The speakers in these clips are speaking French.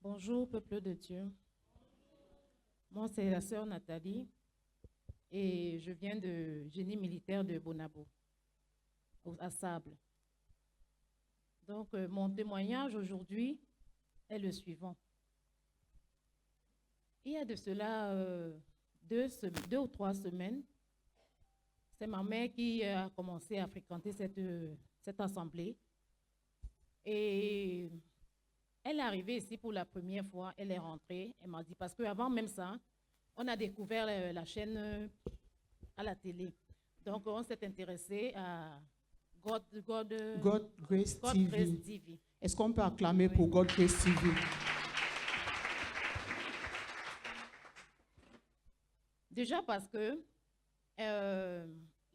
Bonjour, peuple de Dieu. Moi, c'est la sœur Nathalie et je viens de génie militaire de Bonabo, à Sable. Donc, mon témoignage aujourd'hui est le suivant. Il y a de cela 2 ou 3 semaines, c'est ma mère qui a commencé à fréquenter cette assemblée. Et elle est arrivée ici pour la première fois, elle est rentrée, elle m'a dit, parce qu'avant même ça, on a découvert la chaîne à la télé. Donc, on s'est intéressé à God God Grace TV. TV. Est-ce qu'on peut acclamer Oui. pour God Grace TV? Déjà parce que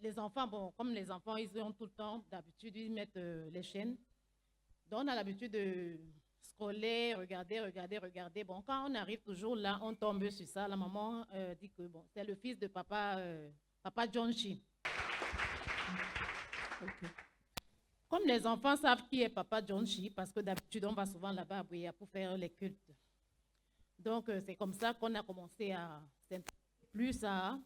les enfants, bon, comme les enfants, ils ont tout le temps d'habitude, ils mettent les chaînes. Donc, on a l'habitude de scroller, regarder. Bon, quand on arrive toujours là, on tombe sur ça. La maman dit que bon, c'est le fils de papa John Chi. Okay. Comme les enfants savent qui est papa John Chi, parce que d'habitude, on va souvent là-bas à Bouya pour faire les cultes. Donc, c'est comme ça qu'on a commencé à s'intéresser plus à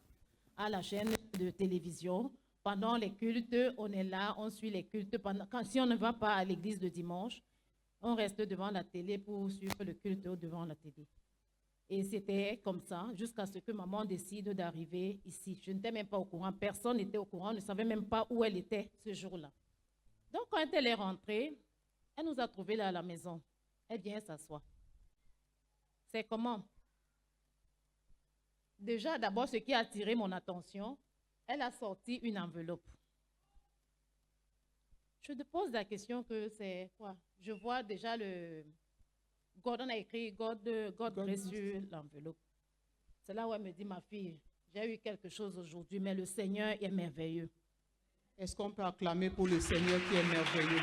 la chaîne de télévision. Pendant les cultes, on est là, on suit les cultes. Si on ne va pas à l'église le dimanche, on reste devant la télé pour suivre le culte devant la télé. Et c'était comme ça jusqu'à ce que maman décide d'arriver ici. Je n'étais même pas au courant, personne n'était au courant, on ne savait même pas où elle était ce jour-là. Donc, quand elle est rentrée, elle nous a trouvés là à la maison. Elle vient s'asseoir. C'est comment? Déjà, d'abord, ce qui a attiré mon attention, elle a sorti une enveloppe. Je te pose la question que c'est quoi? Je vois déjà on a écrit God Grace sur l'enveloppe. C'est là où elle me dit, ma fille, j'ai eu quelque chose aujourd'hui, mais le Seigneur est merveilleux. Est-ce qu'on peut acclamer pour le Seigneur qui est merveilleux?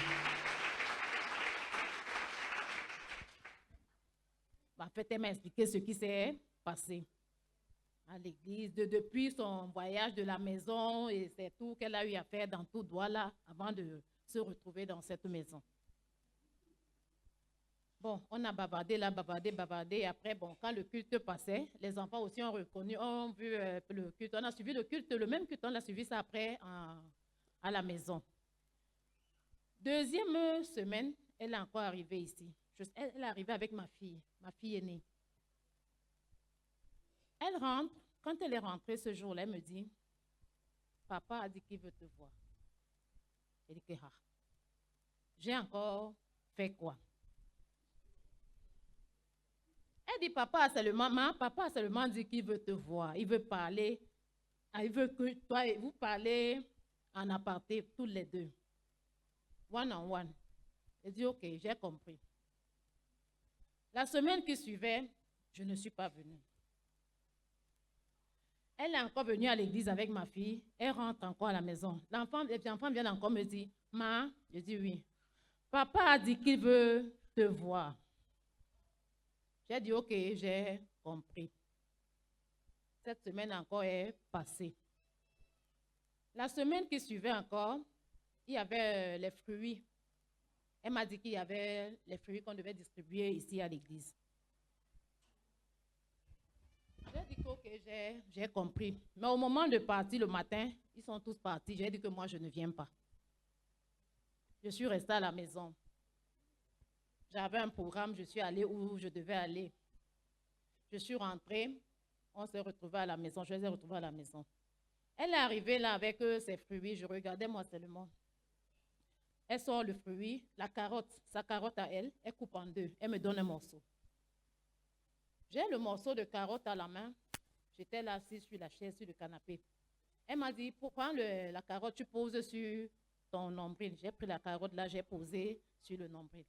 En fait, elle m'a expliqué ce qui s'est passé à l'église, depuis son voyage de la maison, et c'est tout qu'elle a eu à faire dans tout Douala avant de se retrouver dans cette maison. Bon, on a bavardé là, bavardé, et après, bon, quand le culte passait, les enfants aussi ont reconnu, ont vu le culte, on a suivi le culte, le même culte, on a suivi ça après à la maison. Deuxième semaine, elle est encore arrivée ici. Elle est arrivée avec ma fille aînée. Elle rentre, quand elle est rentrée ce jour-là, elle me dit, papa a dit qu'il veut te voir. J'ai dit que j'ai encore fait quoi? Elle dit, papa a seulement dit qu'il veut te voir, il veut parler, il veut que toi et vous parlez en aparté, tous les deux, one on one. Elle dit, ok, j'ai compris. La semaine qui suivait, je ne suis pas venue. Elle est encore venue à l'église avec ma fille, elle rentre encore à la maison. Les enfants viennent encore me dire, ma, je dis oui, papa a dit qu'il veut te voir. J'ai dit, ok, j'ai compris. Cette semaine encore est passée. La semaine qui suivait encore, il y avait les fruits. Elle m'a dit qu'il y avait les fruits qu'on devait distribuer ici à l'église. J'ai dit que ok, j'ai compris. Mais au moment de partir le matin, ils sont tous partis. J'ai dit que moi, je ne viens pas. Je suis restée à la maison. J'avais un programme, je suis allée où je devais aller. Je suis rentrée, on s'est retrouvés à la maison, je les ai retrouvés à la maison. Elle est arrivée là avec ses fruits, je regardais moi seulement. Elle sort le fruit, la carotte, sa carotte à elle, elle coupe en deux, elle me donne un morceau. J'ai le morceau de carotte à la main, j'étais là assise sur la chaise, sur le canapé. Elle m'a dit, prends la carotte, tu poses sur ton nombril. J'ai pris la carotte là, j'ai posé sur le nombril.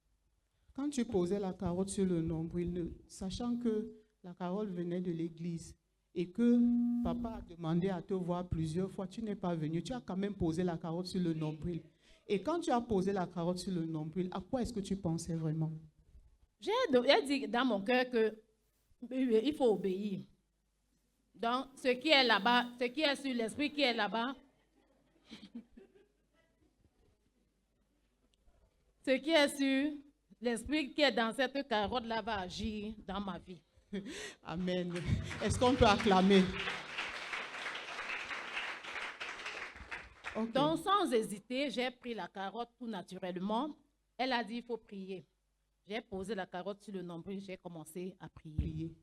Quand tu posais la carotte sur le nombril, sachant que la carotte venait de l'église et que papa a demandé à te voir plusieurs fois, tu n'es pas venu, tu as quand même posé la carotte sur le nombril. Et quand tu as posé la carotte sur le nombril, à quoi est-ce que tu pensais vraiment? J'ai dit dans mon cœur qu'il faut obéir. Donc, ce qui est là-bas, ce qui est sur l'esprit qui est là-bas, ce qui est sur l'esprit qui est dans cette carotte-là va agir dans ma vie. Amen. Est-ce qu'on peut acclamer? Okay. Donc, sans hésiter, j'ai pris la carotte tout naturellement. Elle a dit, il faut prier. J'ai posé la carotte sur le nombril, j'ai commencé à prier.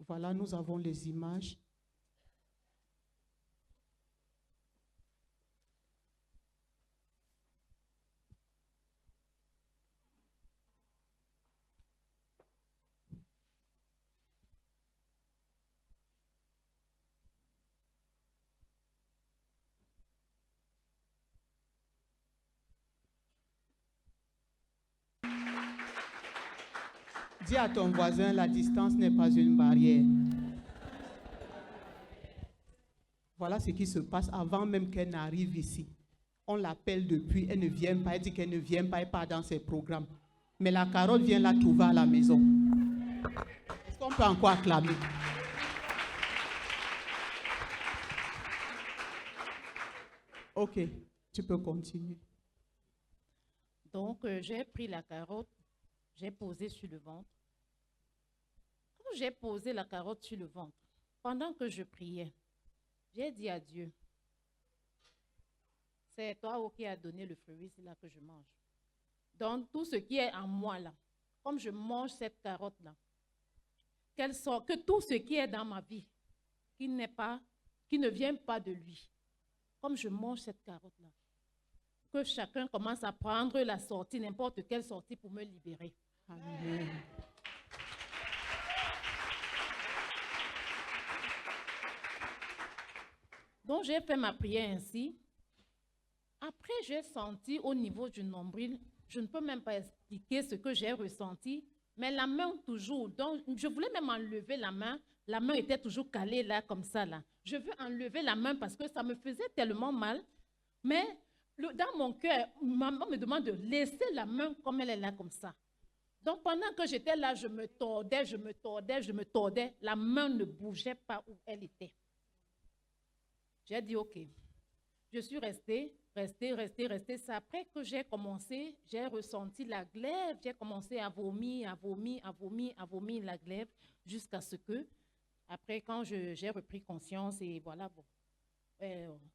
Voilà, nous avons les images. Dis à ton voisin, la distance n'est pas une barrière. Voilà ce qui se passe avant même qu'elle n'arrive ici. On l'appelle depuis, elle ne vient pas, elle dit qu'elle ne vient pas, elle part dans ses programmes. Mais la carotte vient la trouver à la maison. Est-ce qu'on peut encore acclamer? Ok, tu peux continuer. Donc, j'ai pris la carotte, j'ai posé sur le ventre. Quand j'ai posé la carotte sur le ventre, pendant que je priais, j'ai dit à Dieu, c'est toi qui as donné le fruit, c'est là que je mange. Donc, tout ce qui est en moi là, comme je mange cette carotte-là, que tout ce qui est dans ma vie, qui ne vient pas de lui, comme je mange cette carotte-là, que chacun commence à prendre la sortie, n'importe quelle sortie pour me libérer. Amen. Donc, j'ai fait ma prière ainsi. Après, j'ai senti au niveau du nombril, je ne peux même pas expliquer ce que j'ai ressenti, mais la main toujours. Donc, je voulais même enlever la main était toujours calée là, comme ça là. Je veux enlever la main parce que ça me faisait tellement mal, mais dans mon cœur, maman me demande de laisser la main comme elle est là, comme ça. Donc, pendant que j'étais là, je me tordais, la main ne bougeait pas où elle était. J'ai dit, OK. Je suis restée. C'est après que j'ai ressenti la glaive. J'ai commencé à vomir la glaive jusqu'à ce que, après, quand j'ai repris conscience et voilà, bon,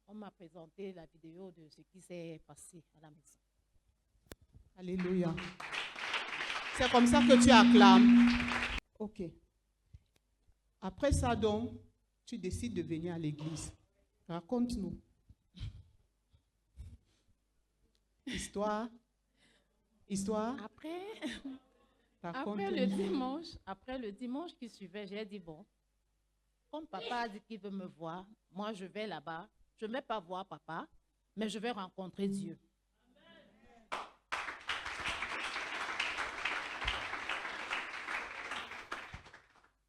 on m'a présenté la vidéo de ce qui s'est passé à la maison. Alléluia. C'est comme ça que tu acclames. OK. Après ça, donc, tu décides de venir à l'église. Raconte-nous. Histoire. Après le dimanche qui suivait, j'ai dit, bon, comme papa a dit qu'il veut me voir, moi je vais là-bas. Je ne vais pas voir papa, mais je vais rencontrer Dieu.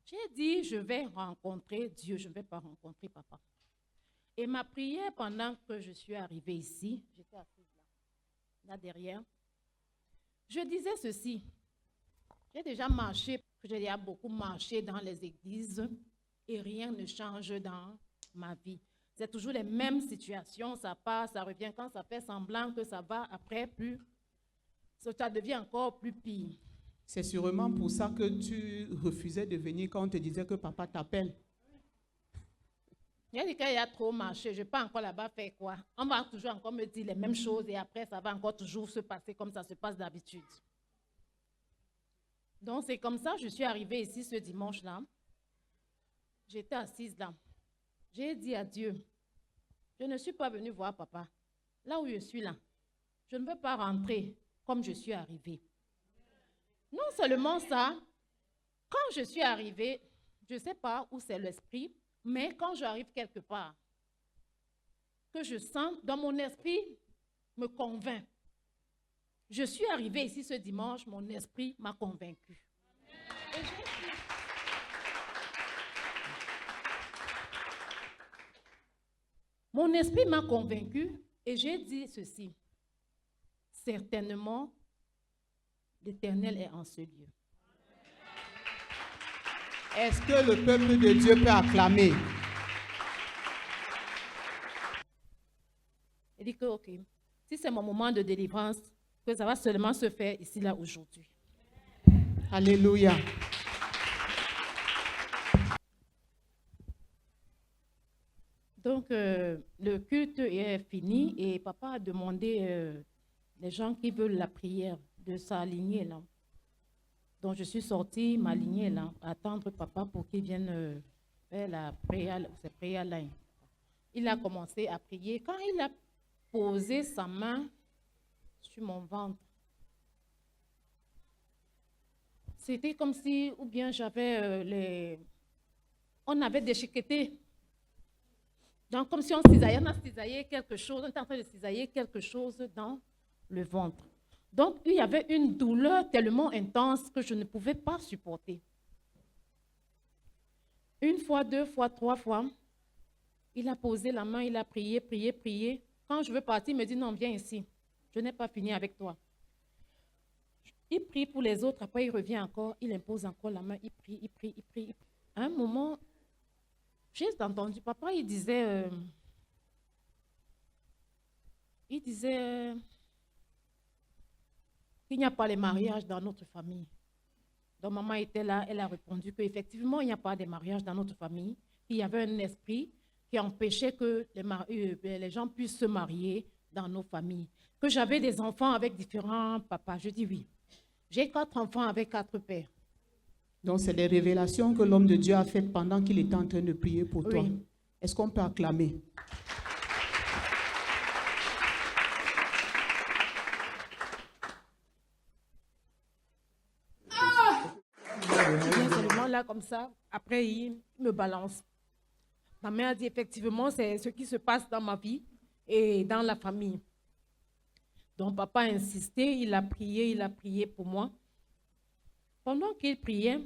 J'ai dit, je vais rencontrer Dieu, je ne vais pas rencontrer papa. Et ma prière pendant que je suis arrivée ici, j'étais assise là derrière, je disais ceci. J'ai déjà marché, j'ai déjà beaucoup marché dans les églises et rien ne change dans ma vie. C'est toujours les mêmes situations, ça passe, ça revient. Quand ça fait semblant que ça va, après, ça devient encore plus pire. C'est sûrement pour ça que tu refusais de venir quand on te disait que papa t'appelle. J'ai dit qu'il y a trop marché, je ne vais pas encore là-bas faire quoi? On va toujours encore me dire les mêmes choses et après, ça va encore toujours se passer comme ça se passe d'habitude. Donc, c'est comme ça que je suis arrivée ici ce dimanche-là. J'étais assise là. J'ai dit à Dieu, je ne suis pas venue voir papa. Là où je suis là, je ne veux pas rentrer comme je suis arrivée. Non seulement ça, quand je suis arrivée, je ne sais pas où c'est l'esprit, mais quand j'arrive quelque part, que je sens dans mon esprit me convainc. Je suis arrivée ici ce dimanche, mon esprit m'a convaincue. Mon esprit m'a convaincue et j'ai dit ceci. Certainement, l'Éternel est en ce lieu. Est-ce que le peuple de Dieu peut acclamer? Il dit que, OK, si c'est mon moment de délivrance, que ça va seulement se faire ici, là, aujourd'hui. Alléluia. Donc, le culte est fini et papa a demandé les gens qui veulent la prière de s'aligner là. Donc, je suis sortie, m'aligner là, attendre papa pour qu'il vienne faire la prière, cette prière-là. Il a commencé à prier. Quand il a posé sa main sur mon ventre, c'était comme si, ou bien j'avais on avait déchiqueté. Donc, comme si on a cisaillé quelque chose, on était en train de cisailler quelque chose dans le ventre. Donc, il y avait une douleur tellement intense que je ne pouvais pas supporter. Une fois, 2 fois, 3 fois, il a posé la main, il a prié, prié, prié. Quand je veux partir, il me dit, non, viens ici. Je n'ai pas fini avec toi. Il prie pour les autres, après il revient encore, il impose encore la main, il prie, il prie, il prie, il prie. À un moment, j'ai entendu, papa, il disait qu'il n'y a pas de mariage dans notre famille. Donc maman était là, elle a répondu qu'effectivement, il n'y a pas de mariage dans notre famille, qu'il y avait un esprit qui empêchait que les gens puissent se marier dans nos familles. Que j'avais des enfants avec différents papas. Je dis oui. J'ai 4 enfants avec 4 pères. Donc, c'est les révélations que l'homme de Dieu a faites pendant qu'il était en train de prier pour toi. Oui. Est-ce qu'on peut acclamer? Il vient seulement là comme ça. Après, il me balance. Ma mère a dit effectivement, c'est ce qui se passe dans ma vie et dans la famille. Donc, papa a insisté, il a prié pour moi. Pendant qu'il priait,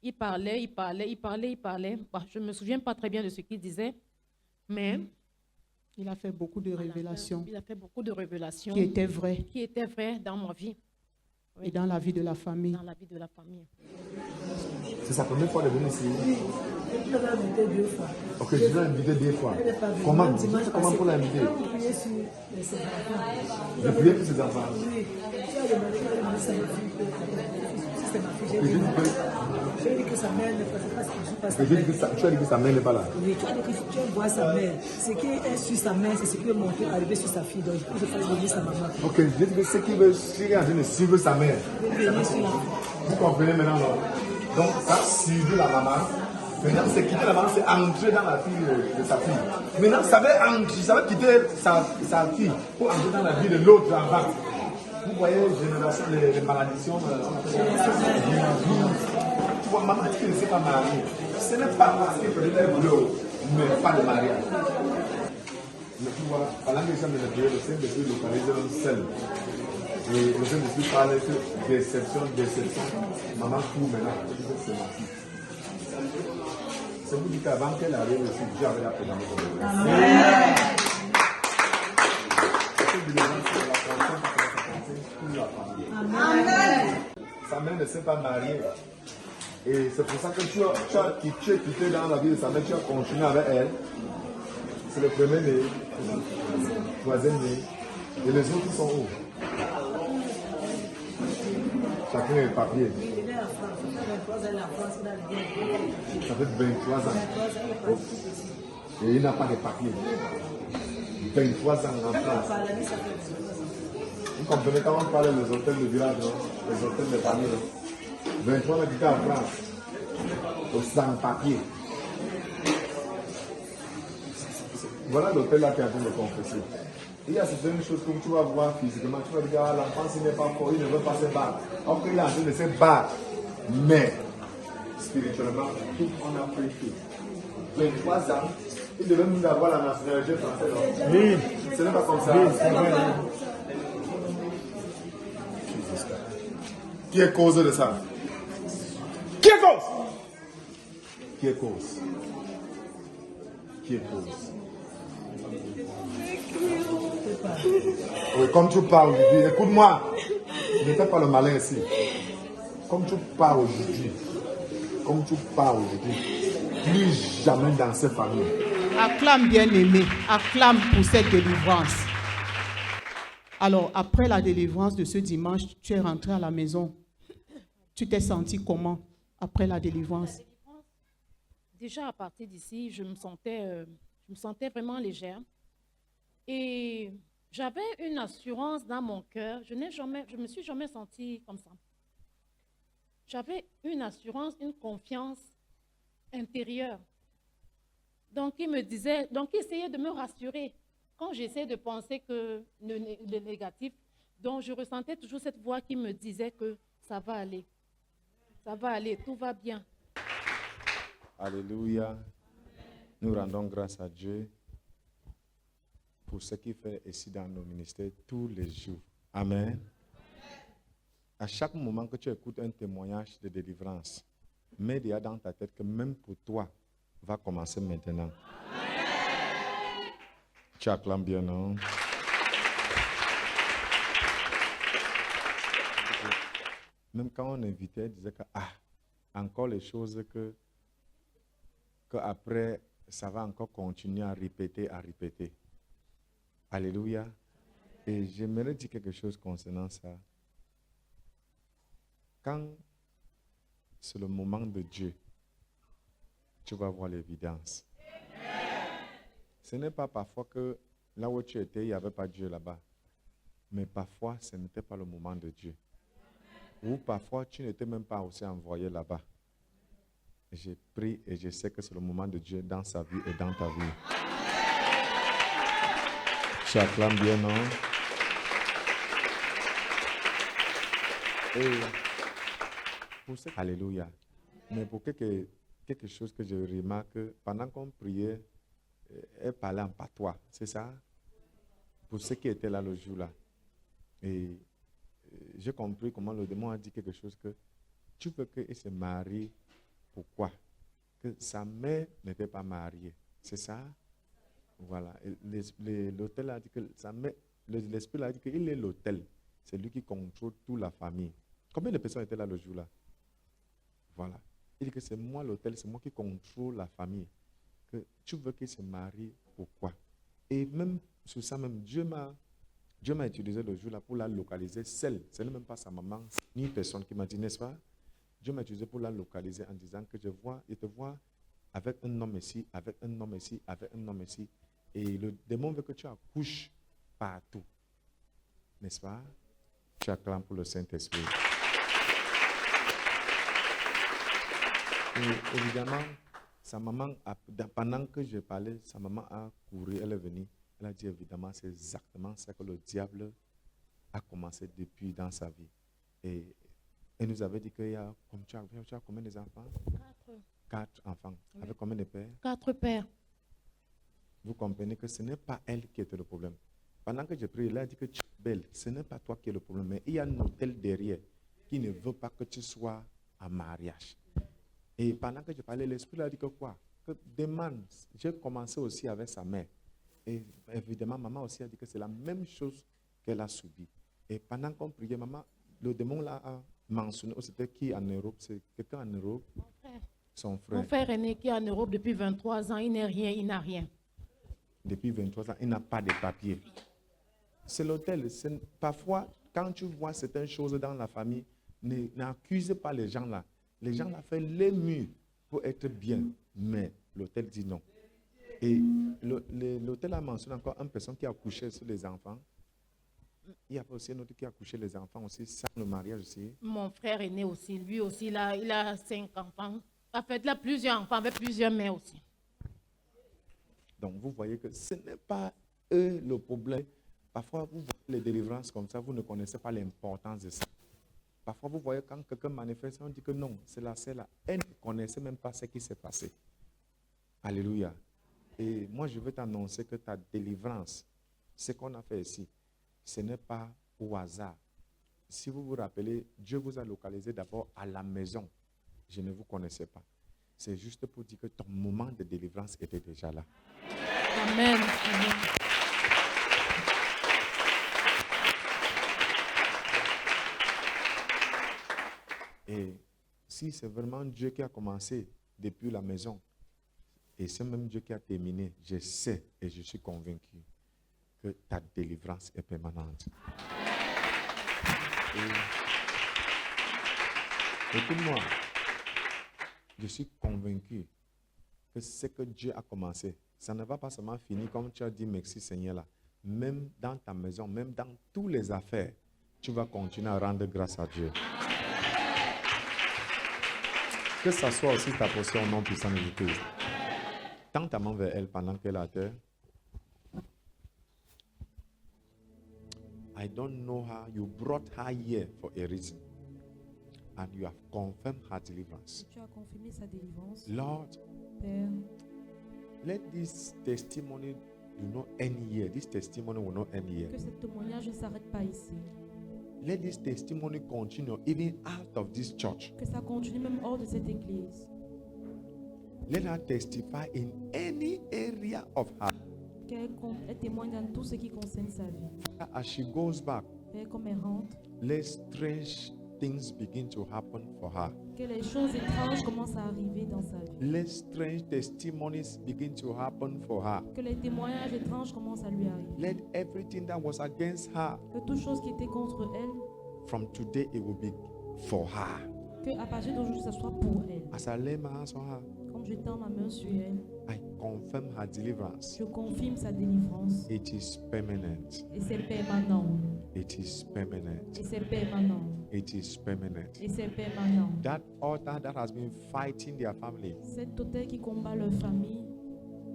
il parlait. Bah, je ne me souviens pas très bien de ce qu'il disait, mais il a fait beaucoup de révélations. Il a fait beaucoup de révélations. Qui étaient vraies. Qui étaient vraies dans ma vie. Oui. Et dans la vie de la famille. Dans la vie de la famille. C'est sa première fois de venir ici? Oui, je l'ai invité 2 fois. Ok, je l'ai invité 2 fois. Comment pour l'inviter? J'ai prié sur ses enfants. J'ai prié pour ses enfants. Oui, tu as demandé ça ma fille. C'est ma fille. J'ai dit que sa mère ne faisait pas ce que je passe. Tu as dit que sa mère n'est pas là? Oui, tu as dit que tu aimes voir sa mère. Ce qui est sur sa mère, c'est ce qui est monté arriver sur sa fille. Donc, je fais venir sa maman. Ok, j'ai dit que ce qui est en train de suivre sa mère. Vous comprenez maintenant, non? Donc, ça a suivi la maman. Maintenant, c'est quitter la maman, c'est entrer dans la vie de sa fille. Maintenant, ça va quitter sa fille pour entrer dans la vie de l'autre enfant. Vous voyez, génération, les malédictions. Tu vois, maman, tu ne sais pas marier. Ce n'est pas parce que peut-être elle voulait, mais pas de mariage. Mais tu vois, pendant que j'aime le prier, le Saint-Esprit localise l'homme seul. Et le Saint-Esprit parle que déception. Maman court maintenant, c'est ma fille. Ça vous dit qu'avant qu'elle arrive aussi, Dieu avait la programmée pour elle. Amen. Amen. Sa mère ne s'est pas mariée. Et c'est pour ça que tu as quitté dans la vie de sa mère, tu as continué avec elle. C'est le premier né, le troisième né. Et les autres sont où? Chacun a un papier. Ça fait 23 ans. Et il n'a pas de papier. 23 ans en France. Vous comprenez quand on parle des hôtels de village, les hôtels de famille. 23 ans habitants en France. Sans papier. Voilà l'hôtel là qui est en train de confesser. Il y a certaines choses que tu vas voir physiquement, tu vas dire, ah, l'enfant s'il n'est pas fort, il ne veut pas se battre. Alors qu'il est en train de se battre. Mais, spirituellement, tout on a pris tout. 23 ans, il devait nous avoir la nationalité française. Oui. Ce n'est pas comme ça. Oui. Qui est cause de ça? Qui est cause? Qui est cause? Qui est cause? Oui, comme tu parles aujourd'hui, écoute-moi, ne fais pas le malin ici. Comme tu parles aujourd'hui, plus jamais dans cette famille. Acclame bien-aimé, acclame pour cette délivrance. Alors, après la délivrance de ce dimanche, tu es rentré à la maison. Tu t'es senti comment après la délivrance? Déjà à partir d'ici, je me sentais vraiment légère. Et j'avais une assurance dans mon cœur. Je me suis jamais sentie comme ça. J'avais une assurance, une confiance intérieure. Donc, il essayait de me rassurer. Quand j'essayais de penser que le négatif, donc je ressentais toujours cette voix qui me disait que ça va aller, tout va bien. Alléluia. Nous rendons grâce à Dieu pour ce qu'il fait ici dans nos ministères tous les jours. Amen. À chaque moment que tu écoutes un témoignage de délivrance, mets déjà dans ta tête que même pour toi, va commencer maintenant. Tu acclames bien, non? Même quand on invitait, il disait que encore les choses que après, ça va encore continuer à répéter. Alléluia. Et j'aimerais dire quelque chose concernant ça. Quand c'est le moment de Dieu, tu vas voir l'évidence. Ce n'est pas parfois que là où tu étais, il n'y avait pas Dieu là-bas. Mais parfois, ce n'était pas le moment de Dieu. Ou parfois, tu n'étais même pas aussi envoyé là-bas. J'ai pris et je sais que c'est le moment de Dieu dans sa vie et dans ta vie. Tu acclames bien, non? Et pour ce... Alléluia. Mais pour quelque chose que je remarque, pendant qu'on priait, elle parlait en patois, c'est ça? Pour ceux qui étaient là le jour-là. Et j'ai compris comment le démon a dit quelque chose que tu veux qu'il se marie. Pourquoi? Que sa mère n'était pas mariée. C'est ça? Voilà. L'autel a dit que sa mère, l'esprit a dit qu'il est l'autel. C'est lui qui contrôle toute la famille. Combien de personnes étaient là le jour-là? Voilà. Il dit que c'est moi l'autel, c'est moi qui contrôle la famille. Que tu veux qu'il se marie, pourquoi? Et même sur ça, même Dieu m'a utilisé le jour-là pour la localiser seule. Ce n'est même pas sa maman, ni personne qui m'a dit, n'est-ce pas? Dieu m'a utilisé pour la localiser en disant que je te vois avec un homme ici, avec un homme ici, avec un homme ici. Et le démon veut que tu accouches partout. N'est-ce pas? Tu acclames pour le Saint-Esprit. Et évidemment, sa maman, pendant que je parlais, sa maman a couru, elle est venue. Elle a dit évidemment, c'est exactement ça que le diable a commencé depuis dans sa vie. Et elle nous avait dit qu'il y a, comme tu as combien d'enfants? 4 enfants. Oui. Avec combien de pères? 4 pères. Vous comprenez que ce n'est pas elle qui était le problème. Pendant que je prie, elle a dit que tu es belle. Ce n'est pas toi qui es le problème, mais il y a un hôtel derrière qui ne veut pas que tu sois en mariage. Et pendant que je parlais, l'esprit a dit que quoi? Que demande. J'ai commencé aussi avec sa mère. Et évidemment, maman aussi a dit que c'est la même chose qu'elle a subi. Et pendant qu'on priait, maman, le démon là a mentionné, c'était qui en Europe? C'est quelqu'un en Europe? Mon frère. Son frère. Mon frère aîné qui est en Europe depuis 23 ans, il n'a rien. Depuis 23 ans, il n'a pas de papier. C'est l'hôtel. Parfois, quand tu vois certaines choses dans la famille, n'accuse pas les gens là. Les gens là font les murs pour être bien, mais l'hôtel dit non. Et l'hôtel a mentionné encore une personne qui a couché sur les enfants. Il y a aussi un autre qui a couché les enfants aussi, sans le mariage aussi. Mon frère aîné aussi, lui aussi, il a 5 enfants. En fait, il a plusieurs enfants avec plusieurs mères aussi. Donc, vous voyez que ce n'est pas eux le problème. Parfois, vous voyez les délivrances comme ça, vous ne connaissez pas l'importance de ça. Parfois, vous voyez quand quelqu'un manifeste, on dit que non, c'est là. Elle ne connaissait même pas ce qui s'est passé. Alléluia. Et moi, je veux t'annoncer que ta délivrance, ce qu'on a fait ici, ce n'est pas au hasard. Si vous vous rappelez, Dieu vous a localisé d'abord à la maison. Je ne vous connaissais pas. C'est juste pour dire que ton moment de délivrance était déjà là. Amen. Amen. Et si c'est vraiment Dieu qui a commencé depuis la maison, et c'est même Dieu qui a terminé, je sais et je suis convaincu que ta délivrance est permanente. Et écoute-moi, je suis convaincu que ce que Dieu a commencé, ça ne va pas seulement finir comme tu as dit merci Seigneur là. Même dans ta maison, même dans toutes les affaires, tu vas continuer à rendre grâce à Dieu. Que ça soit aussi ta portion au nom puissant de Jésus. Tends ta main vers elle pendant qu'elle est à terre. I don't know her. You brought her here for a reason. And you have confirmed her deliverance. Tu as confirmé sa délivrance. Lord, Père, let this testimony do not end here. This testimony will not end here. que ce témoignage ne s'arrête pas ici. Let this testimony continue even out of this church. Que ça continue même hors de cette église. Let her testify in any area of her. Elle témoigne dans tout ce qui concerne sa vie. As she goes back, Père, comme elle rentre, let strange things begin to happen for her. que les choses étranges commencent à arriver dans sa vie. Let strange testimonies begin to happen for her. Que les témoignages étranges commencent à lui arriver. Let everything that was against her, Que toute chose qui était contre elle, from today it will be for her. que à partir d'aujourd'hui, ça soit pour elle. As I lay my hands on her, Comme je tends ma main sur elle, I confirm her deliverance. je confirme sa délivrance. It is permanent. Et c'est permanent. It is permanent. Et c'est permanent. It is permanent. Et c'est permanent. That altar that has been fighting their family, Cet autel qui combat leur famille,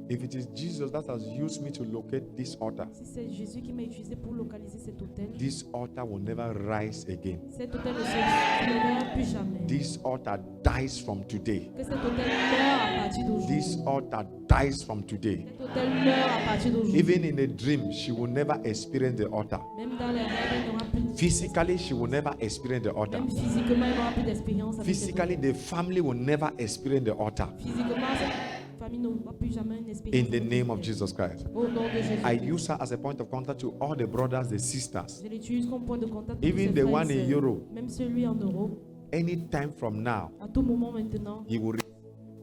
if it is Jesus that has used me to locate this altar, si c'est Jésus qui m'a utilisé pour localiser cet autel, this altar will never rise again. cet autel ne se lèvera plus jamais. This altar dies from today. Que cet autel meurt à partir d'aujourd'hui. This altar dies from today. Cet autel meurt à partir d'aujourd'hui. Even in a dream, she will never experience the altar. Même dans les rêves, elle n'aura plus. Physically, she will never experience the altar. Même physiquement, elle n'aura plus d'expérience avec cet autel. Physically, the family will never experience the altar. Physiquement, cette famille n'aura plus jamais une expérience. In the avec name cet of autel. Jesus Christ. Au nom de Jésus. I use her as a point of contact to all the brothers, the sisters. Je l'utilise comme point de contact pour Even ses the frères et one in sœurs. Europe. Même celui en Europe. Anytime from now, À tout moment maintenant, he will receive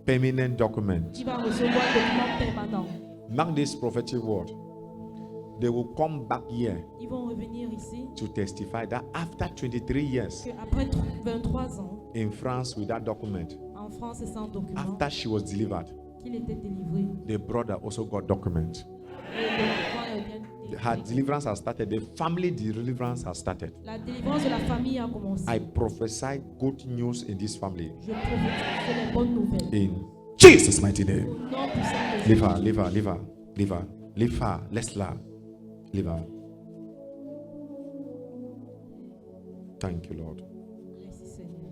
permanent document. qui va recevoir un document permanent. Mark this prophetic word. They will come back here Ils vont revenir ici. to testify that after 23 years Après 23 ans, in France with that document, en France et sans document, after she was delivered, qu'il était délivré. the brother also got document. Et le frère est bien Her délivré. deliverance has started. The family deliverance has started. La délivrance de la famille a commencé. I prophesy good news in this family. Je prophétise les bonnes nouvelles. In Jesus' mighty name. Au nom puissant de Leave Jésus. her, leave her, leave her, leave her, leave her. Let's laugh. Leave her. Thank you, Lord. Merci Seigneur.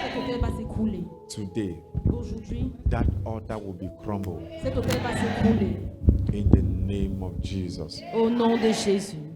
Cet hôtel va s'écrouler. Today, Aujourd'hui, that altar will be crumbled cet hôtel va s'écrouler. in the name of Jesus. Au nom de Jésus.